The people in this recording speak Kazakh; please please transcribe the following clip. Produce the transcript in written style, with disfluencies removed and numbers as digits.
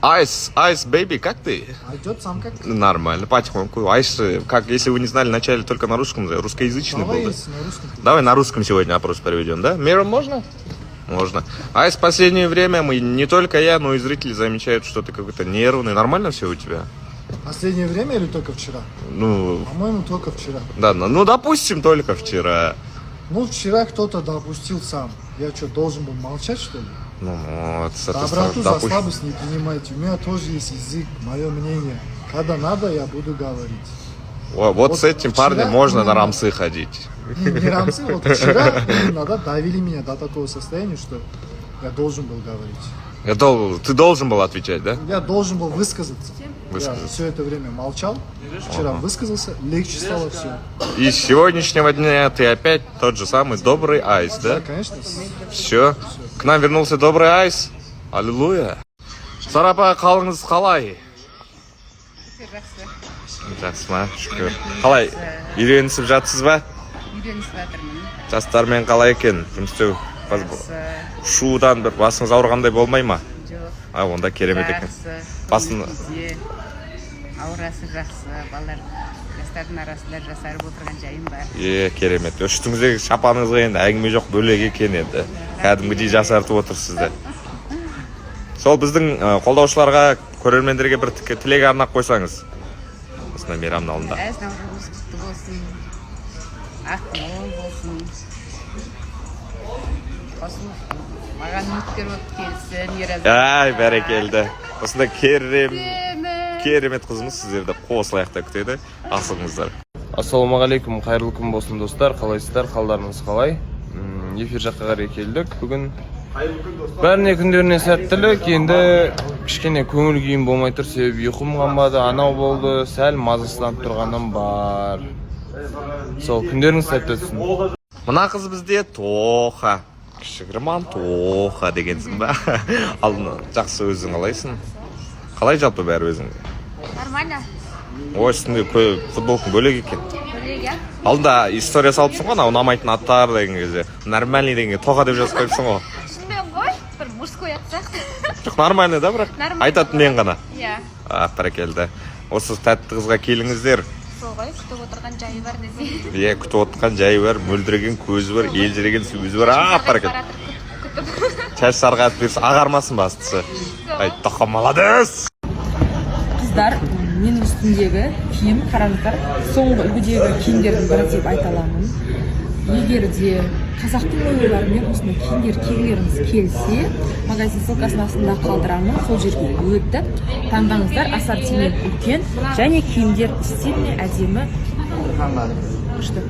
Айс, baby, как ты? Идет сам как? Нормально, потихоньку. Айс, как, если вы не знали, вначале только на русском, русскоязычный Давай был. на русском. Давай на русском сегодня опрос проведем, да? Миром можно? Можно. Айс, в последнее время не только я, но и зрители замечают, что ты какой-то нервный. Нормально все у тебя? Последнее время или только вчера? Ну, По-моему, только вчера. да, ну, допустим, только вчера. Ну, вчера кто-то допустил сам. Я что, должен был молчать, что ли? Ну, вот, Доброту за слабость не принимайте. У меня тоже есть язык, мое мнение. Когда надо, я буду говорить. Вот с этим вчера парнем можно на именно- рамсы ходить. Не рамсы, вот вчера именно, да, довели меня до такого состояния, что я должен был говорить. Ты должен был отвечать, да? Я должен был высказаться. Я Высказаться. все это время молчал. Вчера высказался, легче стало все. И с сегодняшнего дня ты опять тот же самый добрый Айс, да? Да, конечно. Все. К нам вернулся добрый Айс. Аллилуйя. Сарапа, қалыңыз қалай? Жақсы ма? Шүкір. Қалай? Үйренісіп жатсыз ба? Үйренісіп жатырмын. Жастармен қалай екен? Жұмыс істеу. Шудан бір басыңыз ауырғандай болмай ма? Жоқ. А, онда керемет екен. Басын Аурасы жақсы, балалар жастардың арасында жасарып отырған жайым бар. Керемет. Үстіңіздегі шапаныңызға енді әңгіме жоқ, бөлек екен енді. Кәдімгідей жасартып отырсыздар. Сол біздің қолдаушыларға, көрермендерге бір тілек арнап қойсаңыз. Осындай мейрамның алдында. Әз наурызыңыз құтты болсын. Ақ мол болсын. Маған үміткер болып келсін, Ераза. Бәрекелді. Осындай керемет қызымыз сіздерді қосылайық та күтеді. Асығыңыздар. Ассалаумағалейкум, қайырлы күн болсын достар. Қалайсыздар, қалдарыңыз қалай? Эфир жаққа қарай келдік. Бүгін бәріне күндеріне сәттілік. Енді кішкене көңіл күйім болмай тұр, себебі ұйқым қанбады, анау болды, сәл мазасызданып тұрғаным бар. Сол күндеріңіз сәтті өтсін. Мына қыз бізде Тоха. Кішігірім Тоха дегенсің ба? Ал жақсы, өзің қалайсың? Қалай жалпы бәрі өзіңде? Нормально. Ой, үстінде футболкың бөлек екен. Бөлек, я? Алдында история салыпсың ғой, ұнамайтын аттар деген кезде. Нормальный дегенге Тоха деп жазып қойыпсың ғой. Шынымен ғой, бір мужской ат сияқты. Жоқ, нормальный да, бірақ айтатын мен ғана. Иә. Бәрекелді. Осы тәтті қызға келіңіздер. Сол ғой, күтіп отырған жайы бар десе. Күтіп отырған жайы бар, мөлдіреген көзі бар, елжіреген сөзі бар. Бәрекелді. Шаш сарғатып берсі, ағармасын бастысы. Тоха, молодец! Қыздар, менің үстімдегі киім, қараңыздар, соңғы үлгідегі киімдердің бірі деп айта аламын. Егер де қазақтың ойларымен осындай киімдер кигілеріңіз келсе, магазин ссылкасының астында қалдырамын, сол жерге өтіп таңдаңыздар. Ассортимент үлкен және киімдер стильный, әдемі. Күшті.